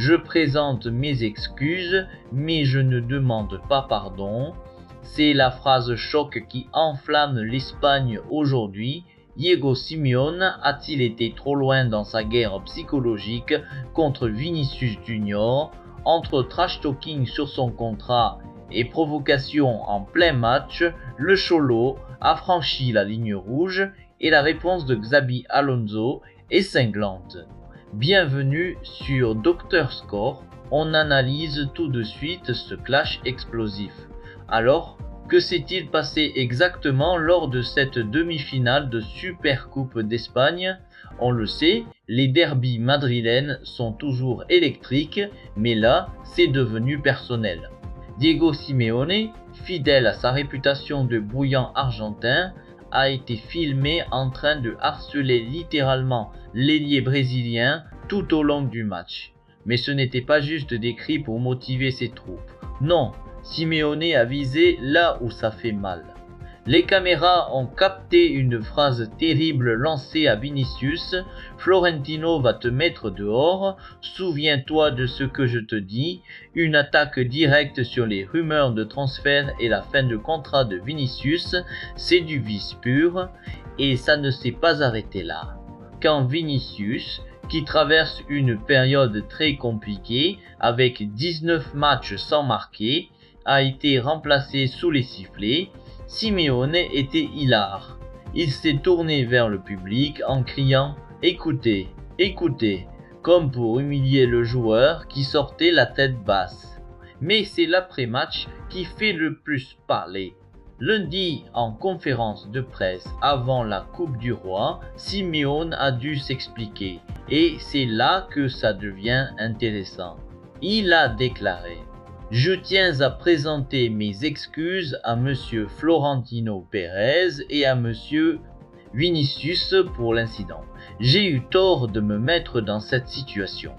Je présente mes excuses, mais je ne demande pas pardon. C'est la phrase choc qui enflamme l'Espagne aujourd'hui. Diego Simeone a-t-il été trop loin dans sa guerre psychologique contre Vinicius Junior? Entre trash-talking sur son contrat et provocation en plein match, le Cholo a franchi la ligne rouge et la réponse de Xabi Alonso est cinglante. Bienvenue sur Dr Score, on analyse tout de suite ce clash explosif. Alors, que s'est-il passé exactement lors de cette demi-finale de Supercoupe d'Espagne? On le sait, les derbys madrilènes sont toujours électriques, mais là, c'est devenu personnel. Diego Simeone, fidèle à sa réputation de bouillant argentin, a été filmé en train de harceler littéralement l'ailier brésilien tout au long du match. Mais ce n'était pas juste des cris pour motiver ses troupes. Non, Simeone a visé là où ça fait mal. Les caméras ont capté une phrase terrible lancée à Vinicius. Florentino va te mettre dehors, souviens-toi de ce que je te dis. Une attaque directe sur les rumeurs de transfert et la fin de contrat de Vinicius, c'est du vice pur. Et ça ne s'est pas arrêté là. Quand Vinicius, qui traverse une période très compliquée avec 19 matchs sans marquer, a été remplacé sous les sifflets, Simeone était hilar. Il s'est tourné vers le public en criant « Écoutez, écoutez », comme pour humilier le joueur qui sortait la tête basse. Mais c'est l'après-match qui fait le plus parler. Lundi, en conférence de presse avant la Coupe du Roi, Simeone a dû s'expliquer. Et c'est là que ça devient intéressant. Il a déclaré: je tiens à présenter mes excuses à monsieur Florentino Pérez et à monsieur Vinicius pour l'incident. J'ai eu tort de me mettre dans cette situation.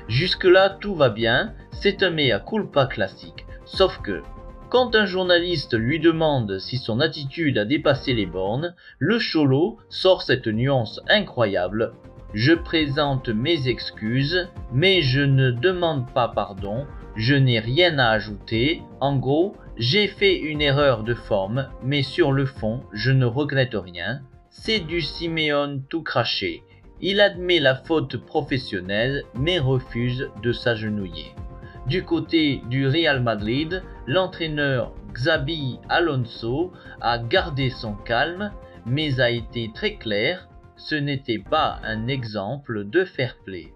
Jusque-là, tout va bien, c'est un mea culpa classique. Sauf que, quand un journaliste lui demande si son attitude a dépassé les bornes, le Cholo sort cette nuance incroyable. Je présente mes excuses, mais je ne demande pas pardon. Je n'ai rien à ajouter. En gros, j'ai fait une erreur de forme, mais sur le fond, je ne regrette rien. C'est du Simeone tout craché. Il admet la faute professionnelle, mais refuse de s'agenouiller. Du côté du Real Madrid, l'entraîneur Xabi Alonso a gardé son calme, mais a été très clair, ce n'était pas un exemple de fair play.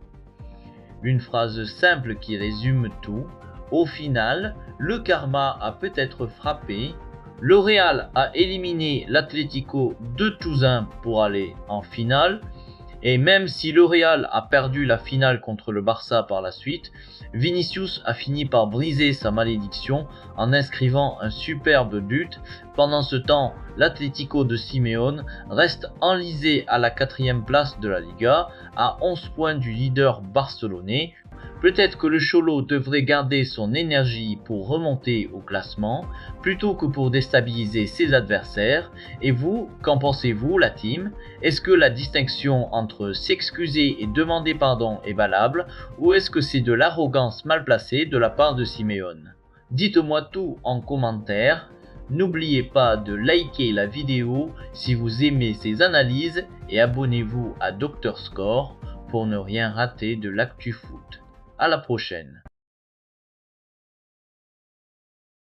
Une phrase simple qui résume tout. Au final, le karma a peut-être frappé. Le Real a éliminé l'Atlético de Toulouse pour aller en finale. Et même si le Real a perdu la finale contre le Barça par la suite, Vinicius a fini par briser sa malédiction en inscrivant un superbe but. Pendant ce temps, l'Atlético de Simeone reste enlisé à la 4e place de la Liga, à 11 points du leader barcelonais. Peut-être que le Cholo devrait garder son énergie pour remonter au classement, plutôt que pour déstabiliser ses adversaires. Et vous, qu'en pensez-vous, la team? Est-ce que la distinction entre s'excuser et demander pardon est valable, ou est-ce que c'est de l'arrogance mal placée de la part de Simeone? Dites-moi tout en commentaire. N'oubliez pas de liker la vidéo si vous aimez ces analyses et abonnez-vous à Dr Score pour ne rien rater de l'actu foot. À la prochaine.